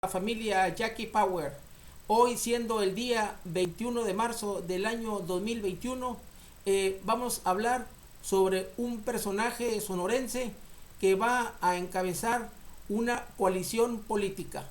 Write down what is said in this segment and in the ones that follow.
La familia Jackie Power. Hoy siendo el día 21 de marzo del año 2021, vamos a hablar sobre un personaje sonorense que va a encabezar una coalición política.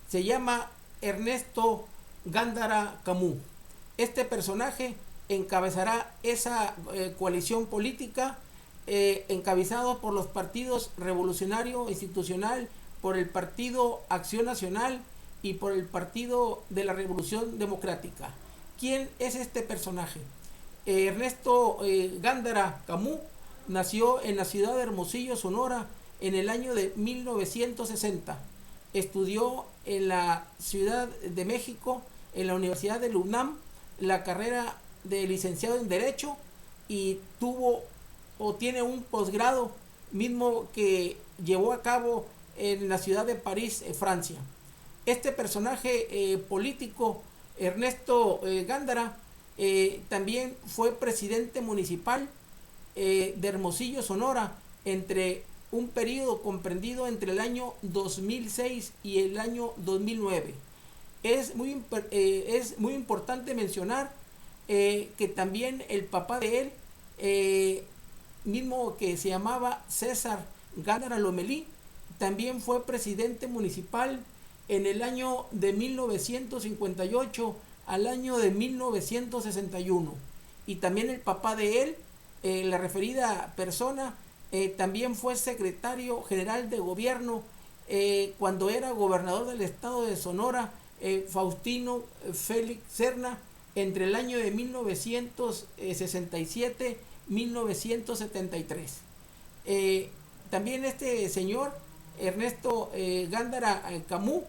Se llama Ernesto Gándara Camus. Este personaje encabezará esa coalición política encabezado por los partidos Revolucionario Institucional, por el Partido Acción Nacional y por el Partido de la Revolución Democrática. ¿Quién es este personaje? Ernesto Gándara Camus nació en la ciudad de Hermosillo, Sonora, en el año de 1960. Estudió en la Ciudad de México, en la Universidad de la UNAM, la carrera de licenciado en Derecho y tiene un posgrado mismo que llevó a cabo en la ciudad de París, Francia. Este personaje político, Ernesto Gándara, también fue presidente municipal de Hermosillo, Sonora, entre un periodo comprendido entre el año 2006 y el año 2009. Es muy importante mencionar que también el papá de él, mismo que se llamaba César Gándara Lomelí, también fue presidente municipal en el año de 1958 al año de 1961. Y también el papá de él, la referida persona, también fue secretario general de gobierno cuando era gobernador del estado de Sonora, Faustino Félix Serna, entre el año de 1967 1973. También este señor Ernesto Gándara Camus,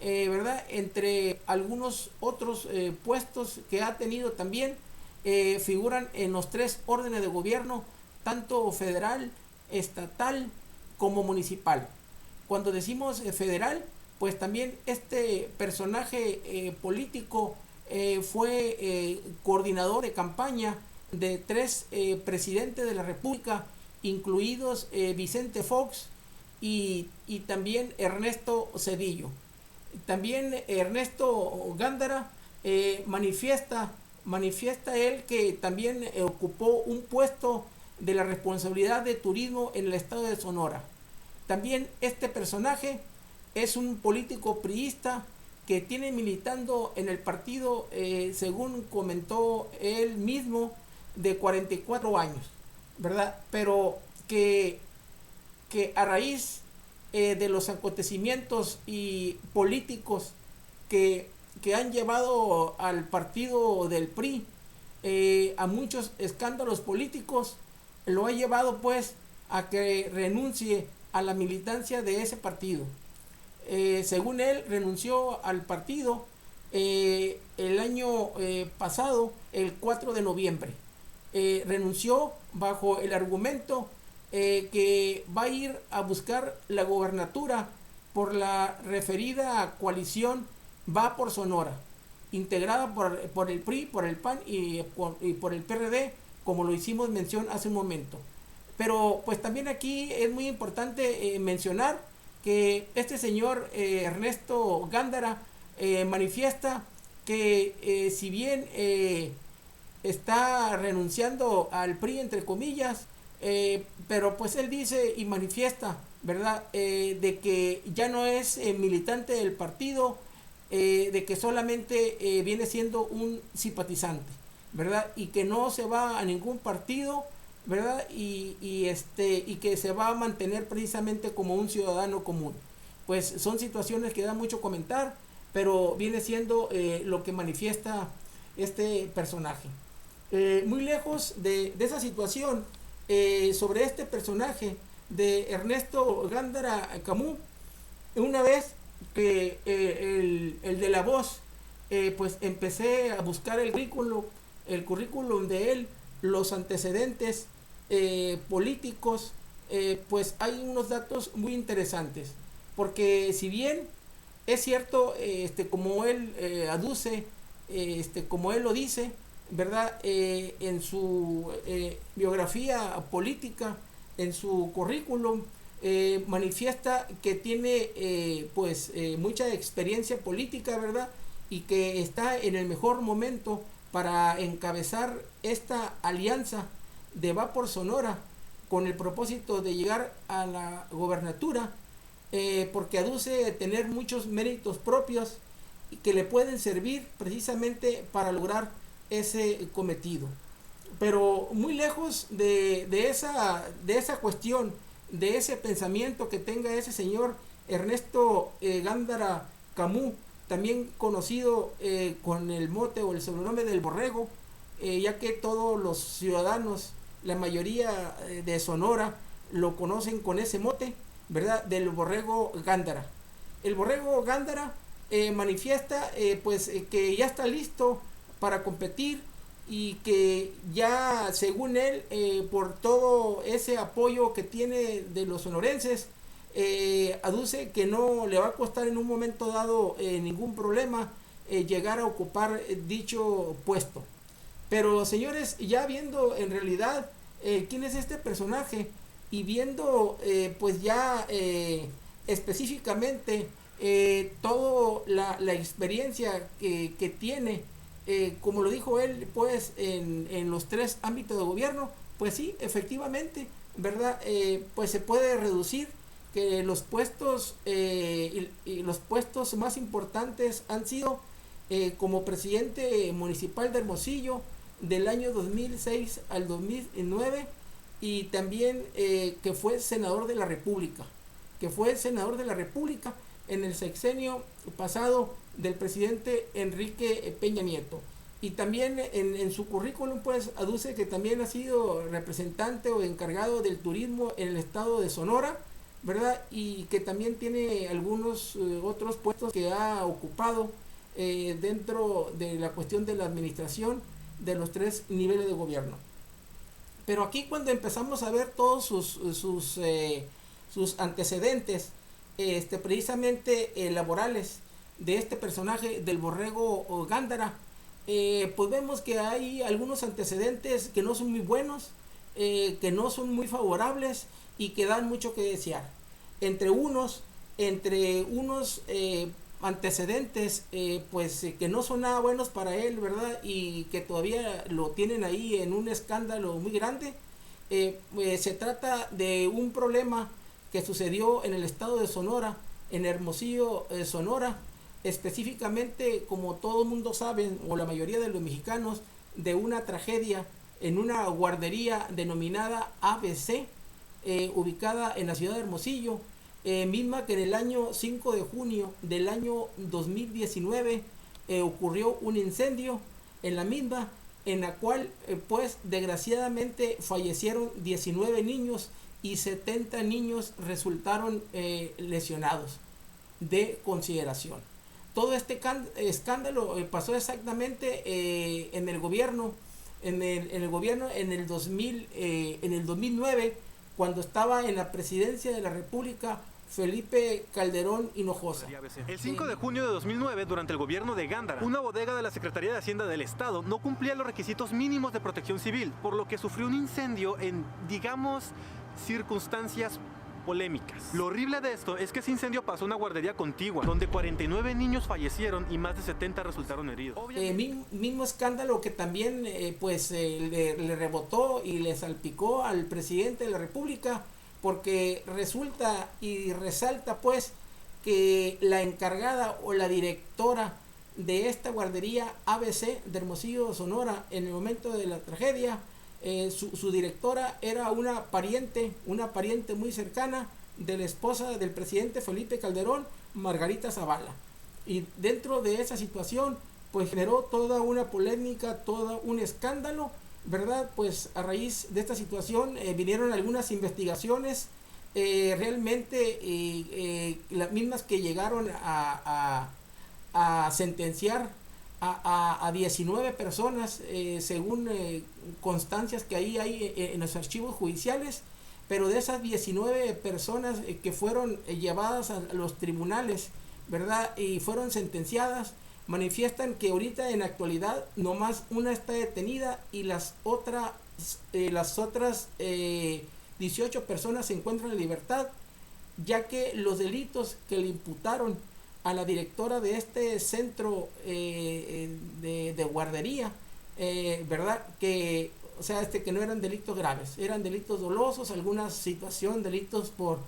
¿verdad? Entre algunos otros puestos que ha tenido también, figuran en los tres órdenes de gobierno, tanto federal, estatal como municipal. Cuando decimos federal, pues también este personaje político fue coordinador de campaña de tres presidentes de la República, incluidos Vicente Fox y también Ernesto Zedillo. También Ernesto Gándara manifiesta él que también ocupó un puesto de la responsabilidad de turismo en el estado de Sonora. También este personaje es un político priista que tiene militando en el partido, según comentó él mismo, de 44 años, ¿verdad? Pero que a raíz de los acontecimientos y políticos que han llevado al partido del PRI a muchos escándalos políticos, lo ha llevado pues a que renuncie a la militancia de ese partido. Según él, renunció al partido el año pasado, el 4 de noviembre. Renunció bajo el argumento que va a ir a buscar la gobernatura por la referida coalición Va por Sonora, integrada por el PRI, por el PAN y por el PRD, como lo hicimos mención hace un momento. Pero pues también aquí es muy importante mencionar que este señor Ernesto Gándara manifiesta que si bien está renunciando al PRI entre comillas, pero pues él dice y manifiesta, ¿verdad? De que ya no es militante del partido, de que solamente viene siendo un simpatizante, ¿verdad? Y que no se va a ningún partido, ¿verdad? Y que se va a mantener precisamente como un ciudadano común. Pues son situaciones que da mucho comentar, pero viene siendo lo que manifiesta este personaje. Muy lejos de esa situación, sobre este personaje de Ernesto Gándara Camus, una vez que el de La Voz, pues empecé a buscar el currículum de él, los antecedentes políticos, pues hay unos datos muy interesantes, porque si bien es cierto, como él aduce, como él lo dice, ¿verdad? En su biografía política, en su currículum, manifiesta que tiene mucha experiencia política, ¿verdad? Y que está en el mejor momento para encabezar esta alianza de Va por Sonora con el propósito de llegar a la gobernatura, porque aduce tener muchos méritos propios que le pueden servir precisamente para lograr ese cometido. Pero muy lejos de esa cuestión, de ese pensamiento que tenga ese señor Ernesto Gándara Camus, también conocido con el mote o el sobrenombre del Borrego, ya que todos los ciudadanos, la mayoría de Sonora, lo conocen con ese mote, ¿verdad? Del Borrego Gándara. El Borrego Gándara manifiesta que ya está listo para competir y que ya, según él, por todo ese apoyo que tiene de los sonorenses, aduce que no le va a costar en un momento dado ningún problema llegar a ocupar dicho puesto. Pero señores, ya viendo en realidad quién es este personaje y viendo pues ya específicamente toda la experiencia que tiene, como lo dijo él, pues en los 3 ámbitos de gobierno, pues sí, efectivamente, ¿verdad? Pues se puede reducir que los puestos y los puestos más importantes han sido como presidente municipal de Hermosillo del año 2006 al 2009, y también que fue senador de la República, en el sexenio pasado del presidente Enrique Peña Nieto. Y también en su currículum pues aduce que también ha sido representante o encargado del turismo en el estado de Sonora, ¿verdad? Y que también tiene algunos otros puestos que ha ocupado dentro de la cuestión de la administración de los 3 niveles de gobierno. Pero aquí, cuando empezamos a ver todos sus antecedentes, precisamente laborales, de este personaje del Borrego Gándara, pues vemos que hay algunos antecedentes que no son muy buenos, que no son muy favorables y que dan mucho que desear. Entre unos antecedentes que no son nada buenos para él, ¿verdad? Y que todavía lo tienen ahí en un escándalo muy grande. Se trata de un problema que sucedió en el estado de Sonora, en Hermosillo, Sonora, específicamente, como todo el mundo sabe, o la mayoría de los mexicanos, de una tragedia en una guardería denominada ABC, ubicada en la ciudad de Hermosillo, misma que en el año 5 de junio del año 2019 ocurrió un incendio en la misma, en la cual pues desgraciadamente fallecieron 19 niños y 70 niños resultaron lesionados de consideración. Todo este escándalo pasó exactamente en el gobierno, en el 2009, cuando estaba en la presidencia de la República Felipe Calderón Hinojosa. El 5 de junio de 2009, durante el gobierno de Gándara, una bodega de la Secretaría de Hacienda del Estado no cumplía los requisitos mínimos de protección civil, por lo que sufrió un incendio en, digamos, circunstancias polémicas. Lo horrible de esto es que ese incendio pasó a una guardería contigua, donde 49 niños fallecieron y más de 70 resultaron heridos. Mismo escándalo que también le rebotó y le salpicó al presidente de la República, porque resulta y resalta pues que la encargada o la directora de esta guardería ABC de Hermosillo, Sonora, en el momento de la tragedia, su directora era una pariente muy cercana de la esposa del presidente Felipe Calderón, Margarita Zavala. Y dentro de esa situación pues generó toda una polémica, todo un escándalo, ¿verdad? Pues a raíz de esta situación vinieron algunas investigaciones, realmente las mismas que llegaron a sentenciar a 19 personas, según constancias que ahí hay en los archivos judiciales. Pero de esas 19 personas que fueron llevadas a los tribunales, ¿verdad? Y fueron sentenciadas, manifiestan que ahorita en la actualidad nomás una está detenida y las otras 18 personas se encuentran en libertad, ya que los delitos que le imputaron a la directora de este centro de guardería, ¿verdad? Que, o sea, que no eran delitos graves, eran delitos dolosos, alguna situación, delitos por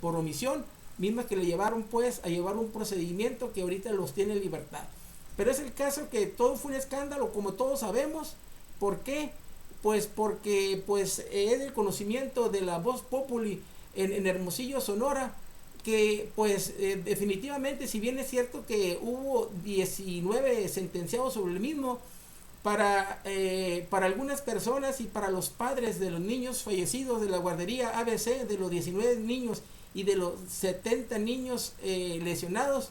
omisión, mismas que le llevaron pues a llevar un procedimiento que ahorita los tiene en libertad. Pero es el caso que todo fue un escándalo, como todos sabemos. ¿Por qué? Pues porque pues es el conocimiento de la Voz Populi en Hermosillo, Sonora, que pues definitivamente, si bien es cierto que hubo 19 sentenciados sobre el mismo, para algunas personas y para los padres de los niños fallecidos de la guardería ABC, de los 19 niños y de los 70 niños lesionados,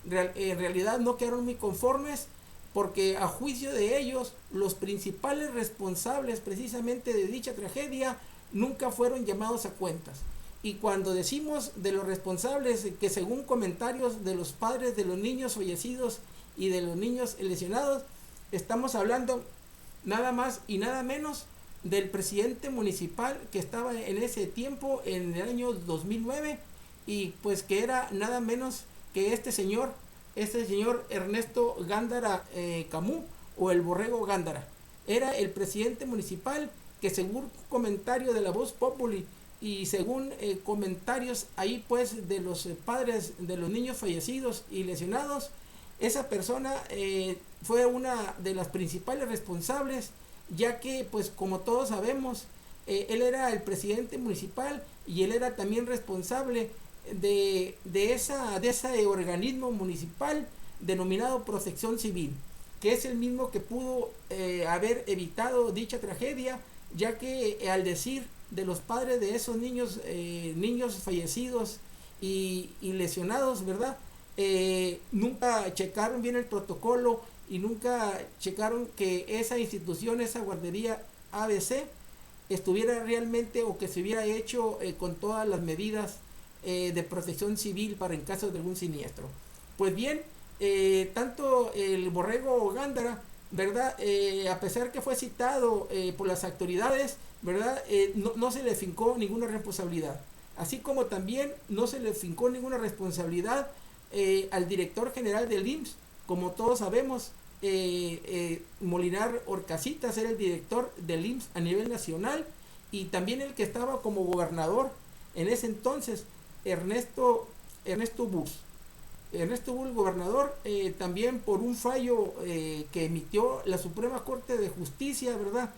en realidad no quedaron muy conformes, porque a juicio de ellos los principales responsables precisamente de dicha tragedia nunca fueron llamados a cuentas. Y cuando decimos de los responsables, que según comentarios de los padres de los niños fallecidos y de los niños lesionados, estamos hablando nada más y nada menos del presidente municipal que estaba en ese tiempo, en el año 2009, y pues que era nada menos que este señor Ernesto Gándara Camus, o el Borrego Gándara. Era el presidente municipal que, según comentario de la Voz Populi y según comentarios ahí pues de los padres de los niños fallecidos y lesionados, esa persona fue una de las principales responsables, ya que pues como todos sabemos, él era el presidente municipal y él era también responsable de ese organismo municipal denominado Protección Civil, que es el mismo que pudo haber evitado dicha tragedia, ya que al decir de los padres de esos niños fallecidos y lesionados, ¿verdad? Nunca checaron bien el protocolo y nunca checaron que esa institución, esa guardería ABC, estuviera realmente, o que se hubiera hecho con todas las medidas de protección civil para en caso de algún siniestro. Pues bien, tanto el Borrego Gándara, ¿verdad? A pesar que fue citado por las autoridades, ¿verdad? No se le fincó ninguna responsabilidad. Así como también no se le fincó ninguna responsabilidad al director general del IMSS. Como todos sabemos, Molinar Horcasitas era el director del IMSS a nivel nacional, y también el que estaba como gobernador en ese entonces, Ernesto Burs. Ernesto Burs, gobernador, también por un fallo que emitió la Suprema Corte de Justicia, ¿verdad?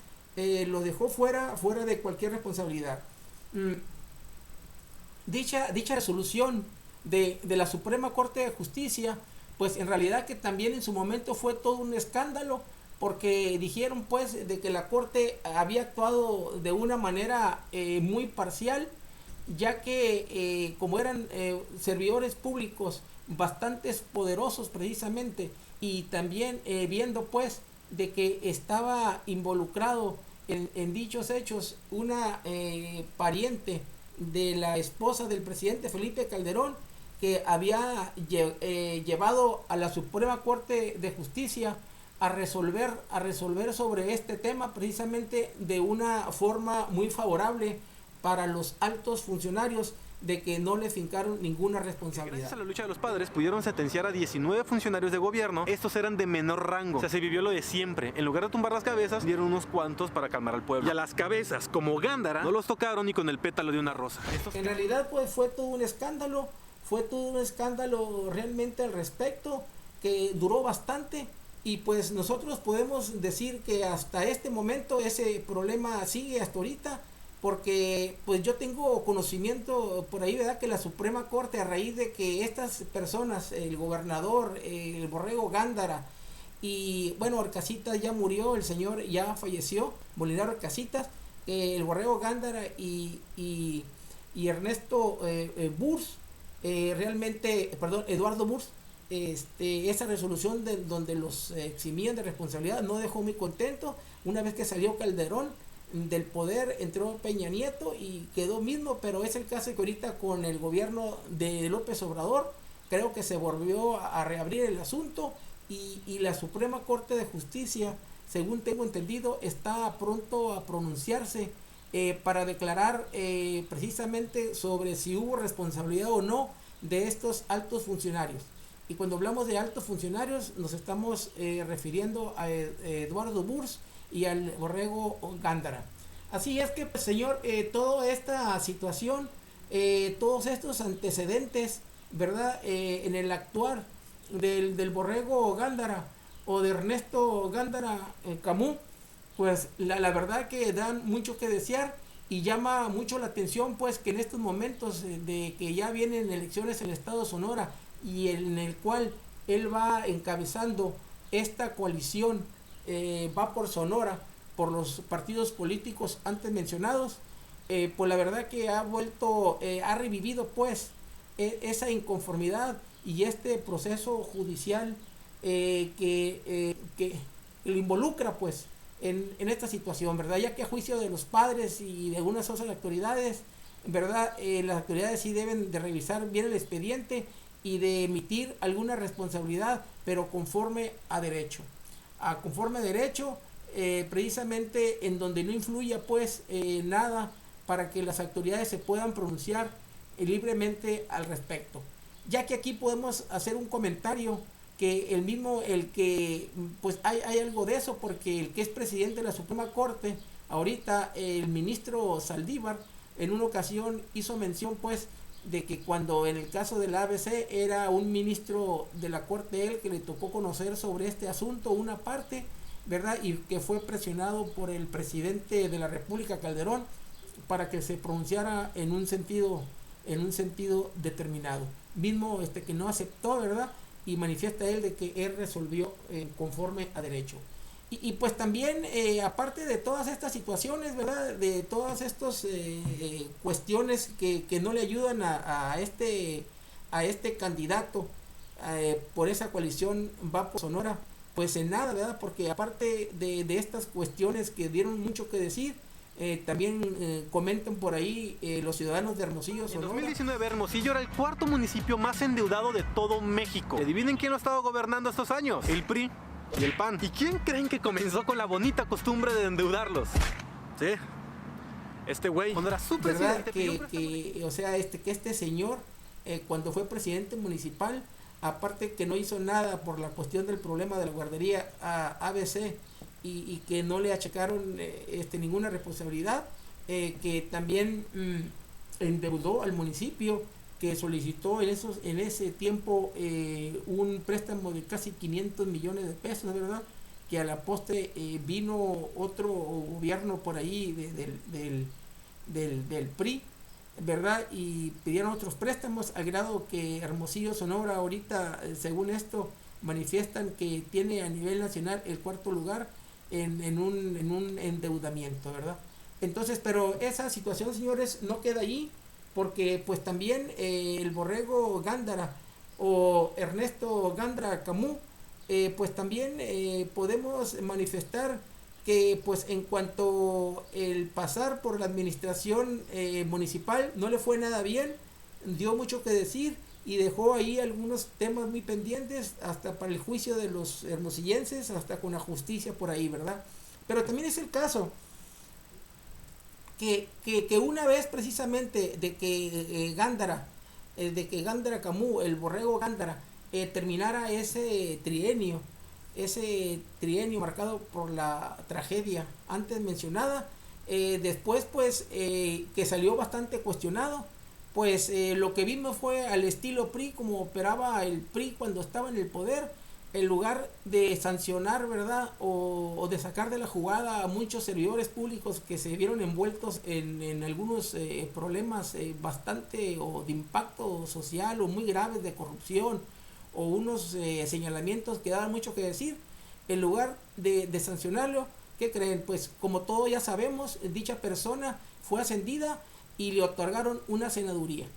Lo dejó fuera de cualquier responsabilidad. Dicha resolución de la Suprema Corte de Justicia, pues en realidad que también en su momento fue todo un escándalo, porque dijeron pues de que la Corte había actuado de una manera muy parcial, ya que como eran servidores públicos bastante poderosos precisamente, y también viendo pues de que estaba involucrado en dichos hechos una pariente de la esposa del presidente Felipe Calderón, que había llevado a la Suprema Corte de Justicia a resolver sobre este tema precisamente de una forma muy favorable para los altos funcionarios, de que no le fincaron ninguna responsabilidad. Gracias a la lucha de los padres pudieron sentenciar a 19 funcionarios de gobierno. Estos eran de menor rango, o sea, se vivió lo de siempre. En lugar de tumbar las cabezas, dieron unos cuantos para calmar al pueblo. Y a las cabezas, como Gándara, no los tocaron ni con el pétalo de una rosa. En realidad pues fue todo un escándalo realmente al respecto, que duró bastante, y pues nosotros podemos decir que hasta este momento ese problema sigue hasta ahorita, porque pues yo tengo conocimiento por ahí, ¿verdad?, que la Suprema Corte, a raíz de que estas personas, el gobernador, el Borrego Gándara, y bueno, Horcasitas ya murió, el señor ya falleció, Molinar Horcasitas, el Borrego Gándara y Ernesto Burs, Eduardo Burs, esa resolución donde los eximían de responsabilidad no dejó muy contento. Una vez que salió Calderón del poder, entró Peña Nieto y quedó mismo, pero es el caso que ahorita con el gobierno de López Obrador creo que se volvió a reabrir el asunto, y la Suprema Corte de Justicia, según tengo entendido, está pronto a pronunciarse para declarar precisamente sobre si hubo responsabilidad o no de estos altos funcionarios. Y cuando hablamos de altos funcionarios nos estamos refiriendo a Eduardo Burs y al Borrego Gándara. Así es que, pues, señor, toda esta situación, todos estos antecedentes, ¿verdad? En el actuar del Borrego Gándara o de Ernesto Gándara Camus, pues la verdad que dan mucho que desear y llama mucho la atención, pues, que en estos momentos de que ya vienen elecciones en el estado de Sonora y en el cual él va encabezando esta coalición, va por Sonora, por los partidos políticos antes mencionados, pues la verdad que ha vuelto, ha revivido pues esa inconformidad y este proceso judicial que lo involucra pues en esta situación, ¿verdad? Ya que a juicio de los padres y de algunas otras autoridades, ¿verdad? Las autoridades sí deben de revisar bien el expediente y de emitir alguna responsabilidad, pero conforme a derecho. Conforme a derecho, precisamente en donde no influya pues nada para que las autoridades se puedan pronunciar libremente al respecto. Ya que aquí podemos hacer un comentario que el que pues hay algo de eso, porque el que es presidente de la Suprema Corte ahorita, el ministro Saldívar, en una ocasión hizo mención pues de que cuando en el caso del ABC era un ministro de la Corte él que le tocó conocer sobre este asunto una parte, ¿verdad? Y que fue presionado por el presidente de la República, Calderón, para que se pronunciara en un sentido determinado. Mismo que no aceptó, ¿verdad? Y manifiesta él de que él resolvió conforme a derecho. Y pues también, aparte de todas estas situaciones, ¿verdad? De todas estas cuestiones que no le ayudan a este candidato por esa coalición va por Sonora, pues en nada, ¿verdad? Porque aparte de estas cuestiones que dieron mucho que decir, también comentan por ahí los ciudadanos de Hermosillo, Sonora. En 2019 Hermosillo era el cuarto municipio más endeudado de todo México. ¿Y adivinen quién lo ha estado gobernando estos años? El PRI y el PAN. ¿Y quién creen que comenzó con la bonita costumbre de endeudarlos? Sí, este güey. Cuando era su presidente, que este señor, cuando fue presidente municipal, aparte que no hizo nada por la cuestión del problema de la guardería ABC y que no le achacaron ninguna responsabilidad, que también endeudó al municipio, que solicitó en ese tiempo un préstamo de casi 500 millones de pesos, ¿verdad? Que a la postre vino otro gobierno por ahí del PRI, ¿verdad? Y pidieron otros préstamos, al grado que Hermosillo, Sonora, ahorita, según esto, manifiestan que tiene a nivel nacional el cuarto lugar en un endeudamiento, ¿verdad? Entonces, pero esa situación, señores, no queda ahí, porque pues también el Borrego Gándara o Ernesto Gándara Camus, pues también podemos manifestar que pues en cuanto el pasar por la administración municipal no le fue nada bien, dio mucho que decir y dejó ahí algunos temas muy pendientes hasta para el juicio de los hermosillenses, hasta con la justicia por ahí, ¿verdad? Pero también es el caso que una vez precisamente de que Gándara Camus, el Borrego Gándara, terminara ese trienio marcado por la tragedia antes mencionada, después pues que salió bastante cuestionado, pues lo que vimos fue al estilo PRI, como operaba el PRI cuando estaba en el poder, en lugar de sancionar, ¿verdad? O de sacar de la jugada a muchos servidores públicos que se vieron envueltos en algunos problemas bastante o de impacto social o muy graves de corrupción, o unos señalamientos que daban mucho que decir, en lugar de sancionarlo, ¿qué creen? Pues como todos ya sabemos, dicha persona fue ascendida y le otorgaron una senaduría.